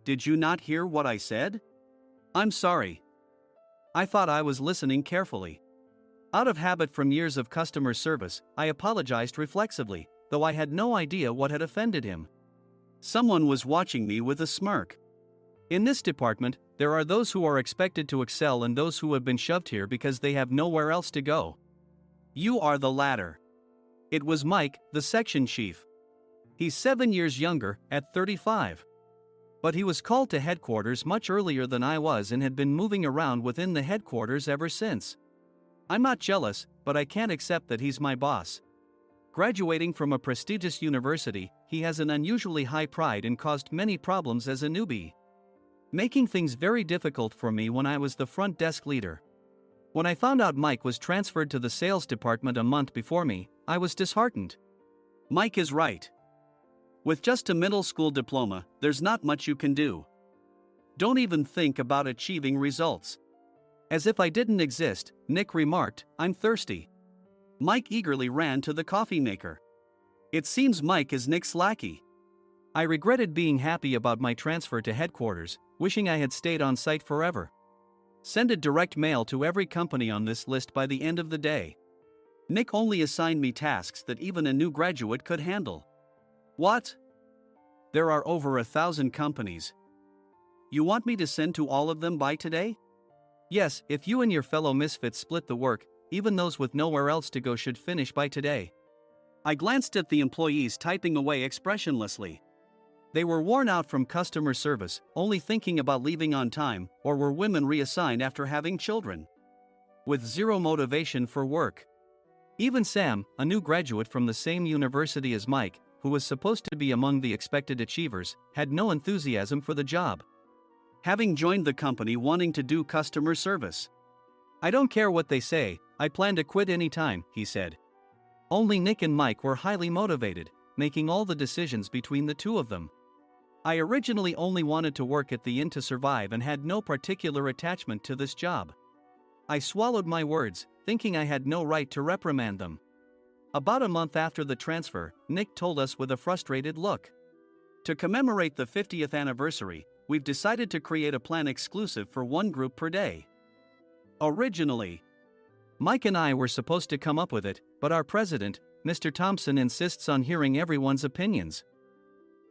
Did you not hear what I said? I'm sorry. I thought I was listening carefully. Out of habit from years of customer service, I apologized reflexively, though I had no idea what had offended him. Someone was watching me with a smirk. In this department, there are those who are expected to excel and those who have been shoved here because they have nowhere else to go. You are the latter. It was Mike, the section chief. He's 7 years younger, at 35. But he was called to headquarters much earlier than I was and had been moving around within the headquarters ever since. I'm not jealous, but I can't accept that he's my boss. Graduating from a prestigious university, he has an unusually high pride and caused many problems as a newbie, making things very difficult for me when I was the front desk leader. When I found out Mike was transferred to the sales department a month before me, I was disheartened. Mike is right. With just a middle school diploma, there's not much you can do. Don't even think about achieving results. As if I didn't exist, Nick remarked, I'm thirsty. Mike eagerly ran to the coffee maker. It seems Mike is Nick's lackey. I regretted being happy about my transfer to headquarters, wishing I had stayed on site forever. Send a direct mail to every company on this list by the end of the day. Nick only assigned me tasks that even a new graduate could handle. What? There are over 1,000 companies. You want me to send to all of them by today? Yes, if you and your fellow misfits split the work, even those with nowhere else to go should finish by today. I glanced at the employees typing away expressionlessly. They were worn out from customer service, only thinking about leaving on time, or were women reassigned after having children, with zero motivation for work. Even Sam, a new graduate from the same university as Mike, who was supposed to be among the expected achievers, had no enthusiasm for the job, having joined the company wanting to do customer service. I don't care what they say, I plan to quit anytime, he said. Only Nick and Mike were highly motivated, making all the decisions between the two of them. I originally only wanted to work at the inn to survive and had no particular attachment to this job. I swallowed my words, thinking I had no right to reprimand them. About a month after the transfer, Nick told us with a frustrated look. To commemorate the 50th anniversary, we've decided to create a plan exclusive for one group per day. Originally, Mike and I were supposed to come up with it, but our president, Mr. Thompson, insists on hearing everyone's opinions.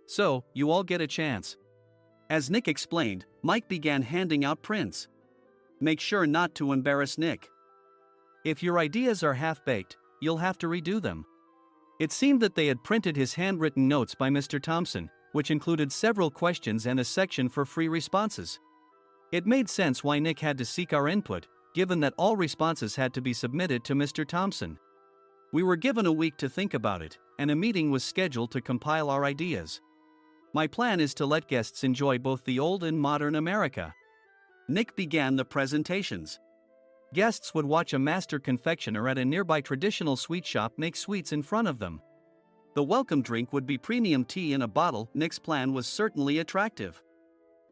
So, you all get a chance. As Nick explained, Mike began handing out prints. Make sure not to embarrass Nick. If your ideas are half-baked, you'll have to redo them. It seemed that they had printed his handwritten notes by Mr. Thompson, which included several questions and a section for free responses. It made sense why Nick had to seek our input, given that all responses had to be submitted to Mr. Thompson. We were given a week to think about it, and a meeting was scheduled to compile our ideas. My plan is to let guests enjoy both the old and modern America. Nick began the presentations. Guests would watch a master confectioner at a nearby traditional sweet shop make sweets in front of them. The welcome drink would be premium tea in a bottle. Nick's plan was certainly attractive.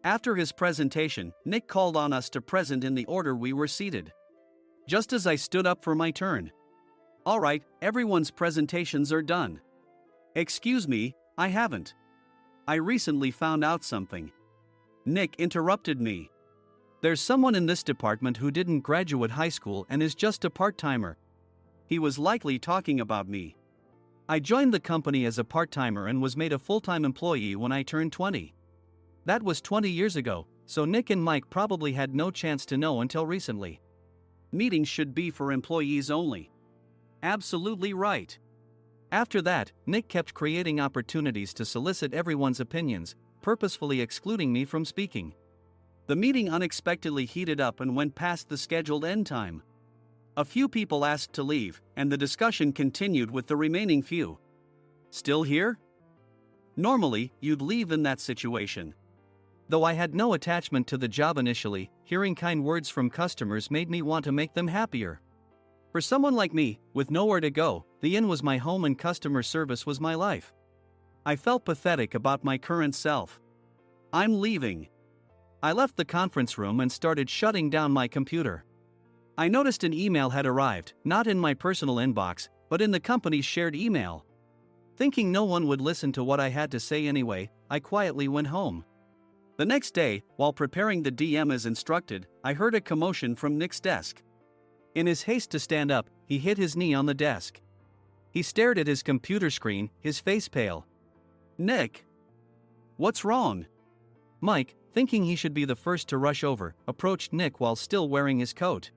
After his presentation, Nick called on us to present in the order we were seated. Just as I stood up for my turn. All right, everyone's presentations are done. Excuse me, I haven't. I recently found out something. Nick interrupted me. There's someone in this department who didn't graduate high school and is just a part-timer. He was likely talking about me. I joined the company as a part-timer and was made a full-time employee when I turned 20. That was 20 years ago, so Nick and Mike probably had no chance to know until recently. Meetings should be for employees only. Absolutely right. After that, Nick kept creating opportunities to solicit everyone's opinions, purposefully excluding me from speaking. The meeting unexpectedly heated up and went past the scheduled end time. A few people asked to leave, and the discussion continued with the remaining few. Still here? Normally, you'd leave in that situation. Though I had no attachment to the job initially, hearing kind words from customers made me want to make them happier. For someone like me, with nowhere to go, the inn was my home and customer service was my life. I felt pathetic about my current self. I'm leaving. I left the conference room and started shutting down my computer. I noticed an email had arrived, not in my personal inbox, but in the company's shared email. Thinking no one would listen to what I had to say anyway, I quietly went home. The next day, while preparing the DM as instructed, I heard a commotion from Nick's desk. In his haste to stand up, he hit his knee on the desk. He stared at his computer screen, his face pale. Nick! What's wrong? Mike, thinking he should be the first to rush over, approached Nick while still wearing his coat.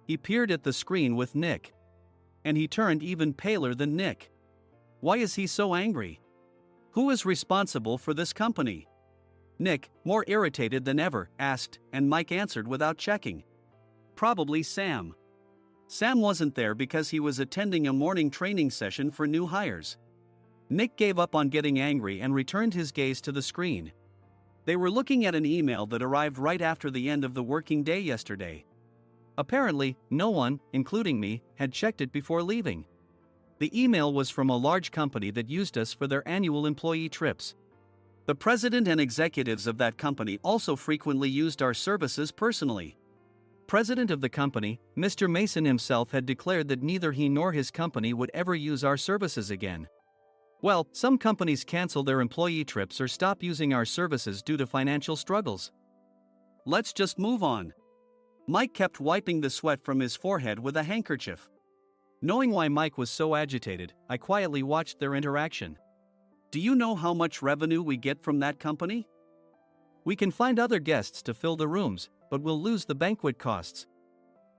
He peered at the screen with Nick. and he turned even paler than Nick. Why is he so angry? Who is responsible for this company? Nick, more irritated than ever, asked, and Mike answered without checking. Probably Sam. Sam wasn't there because he was attending a morning training session for new hires. Nick gave up on getting angry and returned his gaze to the screen. They were looking at an email that arrived right after the end of the working day yesterday. Apparently, no one, including me, had checked it before leaving. The email was from a large company that used us for their annual employee trips. The president and executives of that company also frequently used our services personally. President of the company, Mr. Mason himself, had declared that neither he nor his company would ever use our services again. Well, some companies cancel their employee trips or stop using our services due to financial struggles. Let's just move on. Mike kept wiping the sweat from his forehead with a handkerchief. Knowing why Mike was so agitated, I quietly watched their interaction. Do you know how much revenue we get from that company? We can find other guests to fill the rooms, but we'll lose the banquet costs,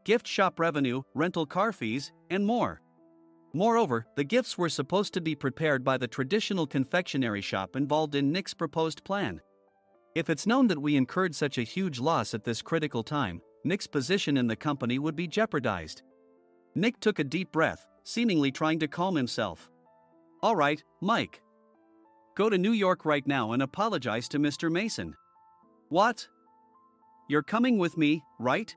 gift shop revenue, rental car fees, and more. Moreover, the gifts were supposed to be prepared by the traditional confectionery shop involved in Nick's proposed plan. If it's known that we incurred such a huge loss at this critical time, Nick's position in the company would be jeopardized. Nick took a deep breath, seemingly trying to calm himself. All right, Mike. Go to New York right now and apologize to Mr. Mason. What? You're coming with me, right?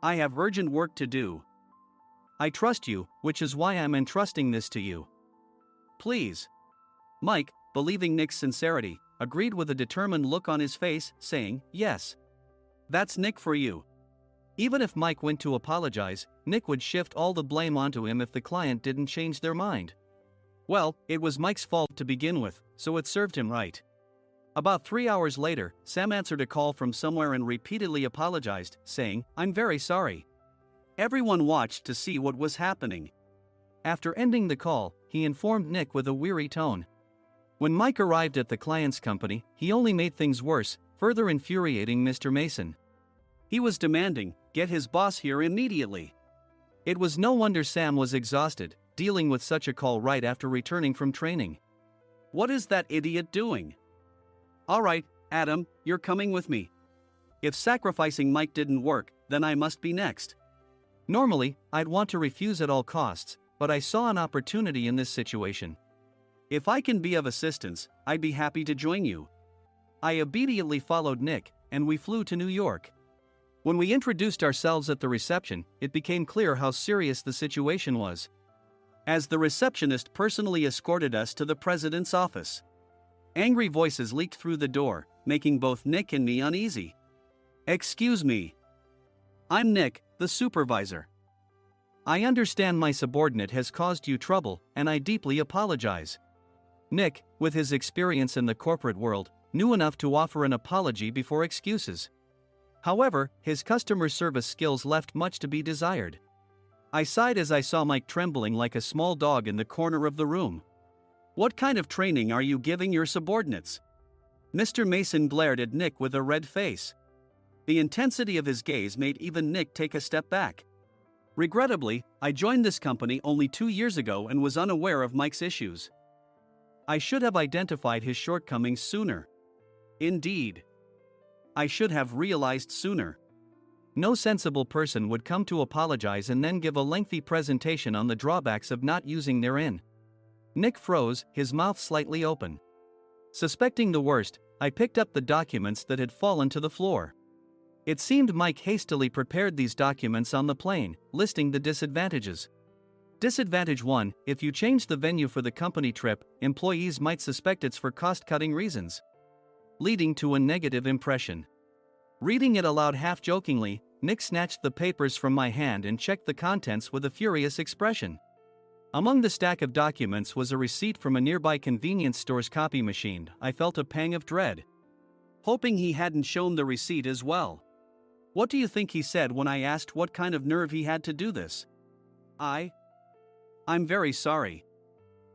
I have urgent work to do. I trust you, which is why I'm entrusting this to you. Please. Mike, believing Nick's sincerity, agreed with a determined look on his face, saying, yes. That's Nick for you. Even if Mike went to apologize, Nick would shift all the blame onto him if the client didn't change their mind. Well, it was Mike's fault to begin with, so it served him right. About 3 hours later, Sam answered a call from somewhere and repeatedly apologized, saying, I'm very sorry. Everyone watched to see what was happening. After ending the call, he informed Nick with a weary tone. When Mike arrived at the client's company, he only made things worse, further infuriating Mr. Mason. He was demanding, get his boss here immediately. It was no wonder Sam was exhausted, dealing with such a call right after returning from training. What is that idiot doing? All right, Adam, you're coming with me. If sacrificing Mike didn't work, then I must be next. Normally, I'd want to refuse at all costs, but I saw an opportunity in this situation. If I can be of assistance, I'd be happy to join you. I immediately followed Nick, and we flew to New York. When we introduced ourselves at the reception, it became clear how serious the situation was, as the receptionist personally escorted us to the president's office. Angry voices leaked through the door, making both Nick and me uneasy. Excuse me. I'm Nick, the supervisor. I understand my subordinate has caused you trouble, and I deeply apologize. Nick, with his experience in the corporate world, knew enough to offer an apology before excuses. However, his customer service skills left much to be desired. I sighed as I saw Mike trembling like a small dog in the corner of the room. What kind of training are you giving your subordinates? Mr. Mason glared at Nick with a red face. The intensity of his gaze made even Nick take a step back. Regrettably, I joined this company only 2 years ago and was unaware of Mike's issues. I should have identified his shortcomings sooner. Indeed. I should have realized sooner. No sensible person would come to apologize and then give a lengthy presentation on the drawbacks of not using their in. Nick froze, his mouth slightly open. Suspecting the worst, I picked up the documents that had fallen to the floor. It seemed Mike hastily prepared these documents on the plane, listing the disadvantages. Disadvantage 1: if you change the venue for the company trip, employees might suspect it's for cost-cutting reasons, leading to a negative impression. Reading it aloud half-jokingly, Nick snatched the papers from my hand and checked the contents with a furious expression. Among the stack of documents was a receipt from a nearby convenience store's copy machine. I felt a pang of dread, hoping he hadn't shown the receipt as well. What do you think he said when I asked what kind of nerve he had to do this? I'm very sorry.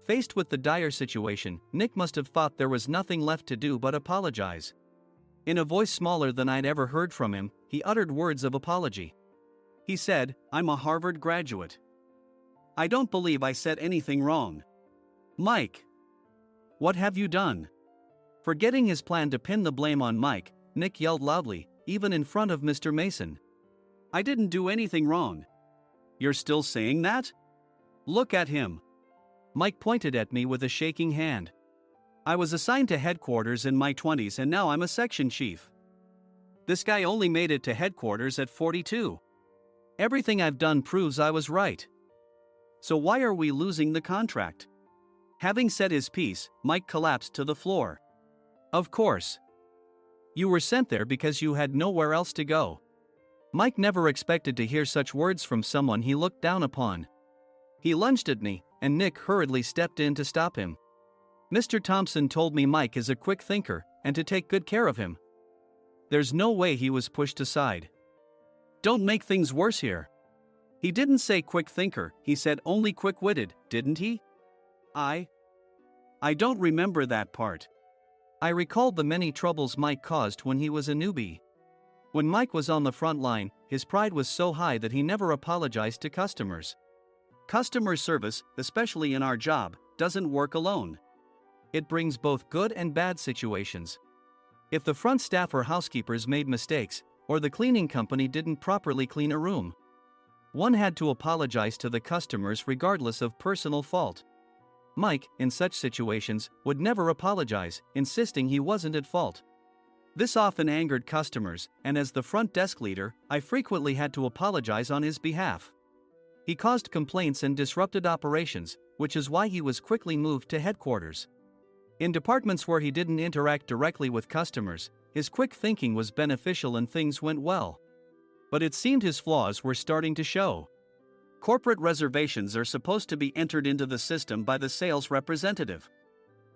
Faced with the dire situation, Nick must have thought there was nothing left to do but apologize. In a voice smaller than I'd ever heard from him, he uttered words of apology. He said, I'm a Harvard graduate. I don't believe I said anything wrong. Mike! What have you done? Forgetting his plan to pin the blame on Mike, Nick yelled loudly, even in front of Mr. Mason. I didn't do anything wrong. You're still saying that? Look at him. Mike pointed at me with a shaking hand. I was assigned to headquarters in my 20s and now I'm a section chief. This guy only made it to headquarters at 42. Everything I've done proves I was right. So why are we losing the contract? Having said his piece, Mike collapsed to the floor. Of course. You were sent there because you had nowhere else to go. Mike never expected to hear such words from someone he looked down upon. He lunged at me, and Nick hurriedly stepped in to stop him. Mr. Thompson told me Mike is a quick thinker, and to take good care of him. There's no way he was pushed aside. Don't make things worse here. He didn't say quick thinker, he said only quick-witted, didn't he? I don't remember that part. I recalled the many troubles Mike caused when he was a newbie. When Mike was on the front line, his pride was so high that he never apologized to customers. Customer service, especially in our job, doesn't work alone. It brings both good and bad situations. If the front staff or housekeepers made mistakes, or the cleaning company didn't properly clean a room, one had to apologize to the customers regardless of personal fault. Mike, in such situations, would never apologize, insisting he wasn't at fault. This often angered customers, and as the front desk leader, I frequently had to apologize on his behalf. He caused complaints and disrupted operations, which is why he was quickly moved to headquarters. In departments where he didn't interact directly with customers, his quick thinking was beneficial and things went well. But it seemed his flaws were starting to show. Corporate reservations are supposed to be entered into the system by the sales representative.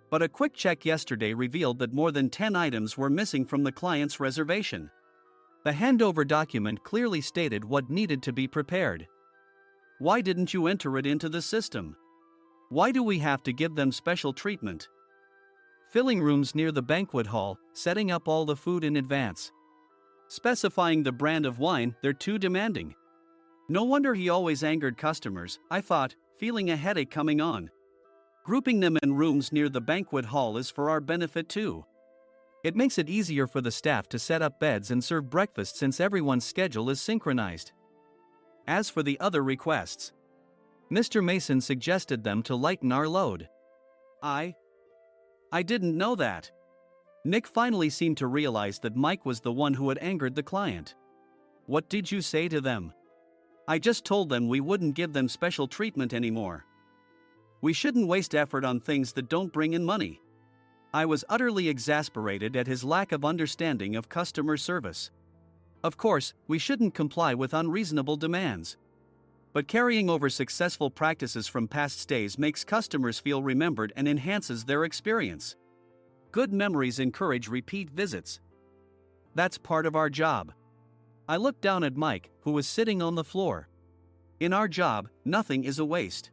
But a quick check yesterday revealed that more than 10 items were missing from the client's reservation. The handover document clearly stated what needed to be prepared. Why didn't you enter it into the system? Why do we have to give them special treatment? Filling rooms near the banquet hall, setting up all the food in advance. Specifying the brand of wine, they're too demanding. No wonder he always angered customers, I thought, feeling a headache coming on. Grouping them in rooms near the banquet hall is for our benefit too. It makes it easier for the staff to set up beds and serve breakfast since everyone's schedule is synchronized. As for the other requests, Mr. Mason suggested them to lighten our load. I didn't know that. Nick finally seemed to realize that Mike was the one who had angered the client. What did you say to them? I just told them we wouldn't give them special treatment anymore. We shouldn't waste effort on things that don't bring in money. I was utterly exasperated at his lack of understanding of customer service. Of course, we shouldn't comply with unreasonable demands. But carrying over successful practices from past stays makes customers feel remembered and enhances their experience. Good memories encourage repeat visits. That's part of our job. I looked down at Mike, who was sitting on the floor. In our job, nothing is a waste.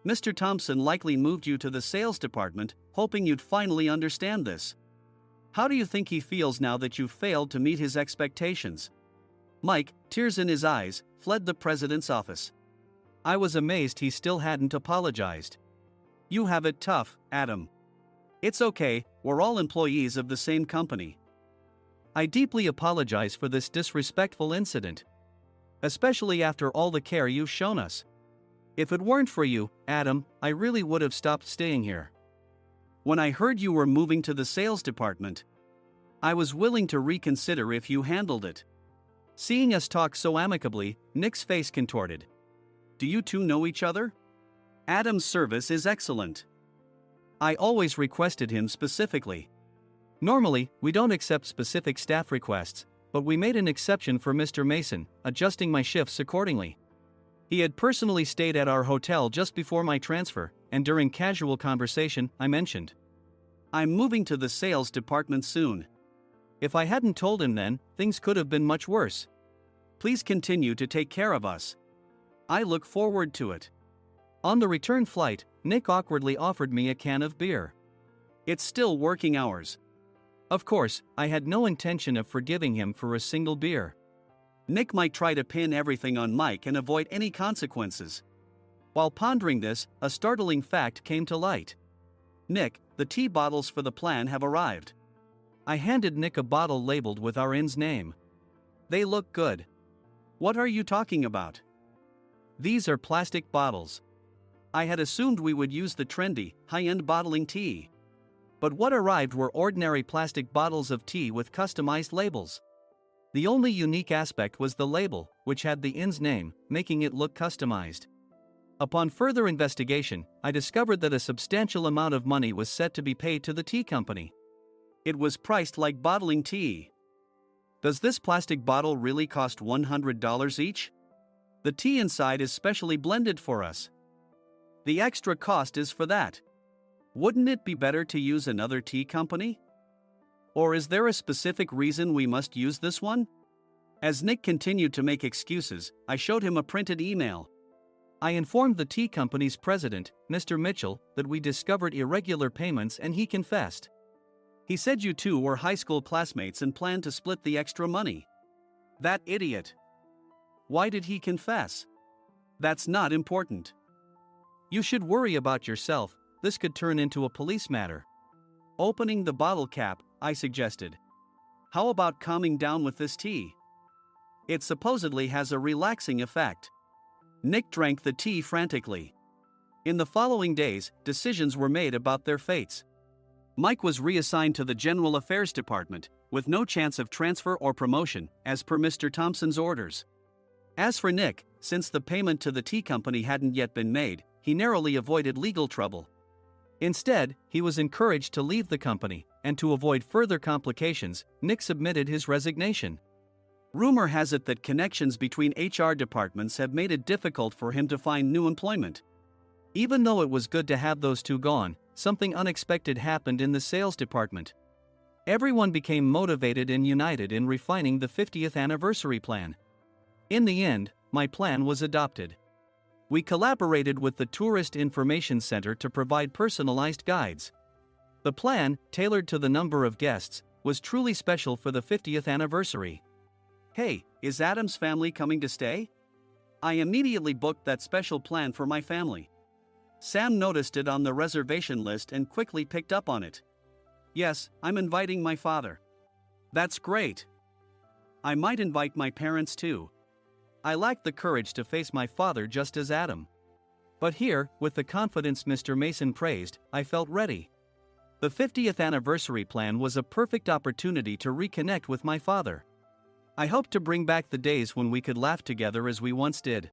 Mr. Thompson likely moved you to the sales department, hoping you'd finally understand this. How do you think he feels now that you failed to meet his expectations? Mike, tears in his eyes, fled the president's office. I was amazed he still hadn't apologized. You have it tough, Adam. It's okay, we're all employees of the same company. I deeply apologize for this disrespectful incident. Especially after all the care you've shown us. If it weren't for you, Adam, I really would have stopped staying here. When I heard you were moving to the sales department, I was willing to reconsider if you handled it. Seeing us talk so amicably, Nick's face contorted. Do you two know each other? Adam's service is excellent. I always requested him specifically. Normally, we don't accept specific staff requests, but we made an exception for Mr. Mason, adjusting my shifts accordingly. He had personally stayed at our hotel just before my transfer, and during casual conversation, I mentioned, I'm moving to the sales department soon. If I hadn't told him then, things could have been much worse. Please continue to take care of us. I look forward to it. On the return flight, Nick awkwardly offered me a can of beer. It's still working hours. Of course, I had no intention of forgiving him for a single beer. Nick might try to pin everything on Mike and avoid any consequences. While pondering this, a startling fact came to light. Nick, the tea bottles for the plan have arrived. I handed Nick a bottle labeled with our inn's name. They look good. What are you talking about? These are plastic bottles. I had assumed we would use the trendy, high-end bottling tea. But what arrived were ordinary plastic bottles of tea with customized labels. The only unique aspect was the label, which had the inn's name, making it look customized. Upon further investigation, I discovered that a substantial amount of money was set to be paid to the tea company. It was priced like bottling tea. Does this plastic bottle really cost $100 each? The tea inside is specially blended for us. The extra cost is for that. Wouldn't it be better to use another tea company? Or is there a specific reason we must use this one? As Nick continued to make excuses, I showed him a printed email. I informed the tea company's president, Mr. Mitchell, that we discovered irregular payments and he confessed. He said you two were high school classmates and planned to split the extra money. That idiot. Why did he confess? That's not important. You should worry about yourself, this could turn into a police matter. Opening the bottle cap, I suggested. How about calming down with this tea? It supposedly has a relaxing effect. Nick drank the tea frantically. In the following days, decisions were made about their fates. Mike was reassigned to the General Affairs Department, with no chance of transfer or promotion, as per Mr. Thompson's orders. As for Nick, since the payment to the tea company hadn't yet been made, he narrowly avoided legal trouble. Instead, he was encouraged to leave the company, and to avoid further complications, Nick submitted his resignation. Rumor has it that connections between HR departments have made it difficult for him to find new employment. Even though it was good to have those two gone, something unexpected happened in the sales department. Everyone became motivated and united in refining the 50th anniversary plan. In the end, my plan was adopted. We collaborated with the Tourist Information Center to provide personalized guides. The plan, tailored to the number of guests, was truly special for the 50th anniversary. Hey, is Adam's family coming to stay? I immediately booked that special plan for my family. Sam noticed it on the reservation list and quickly picked up on it. Yes, I'm inviting my father. That's great. I might invite my parents too. I lacked the courage to face my father just as Adam. But here, with the confidence Mr. Mason praised, I felt ready. The 50th anniversary plan was a perfect opportunity to reconnect with my father. I hoped to bring back the days when we could laugh together as we once did.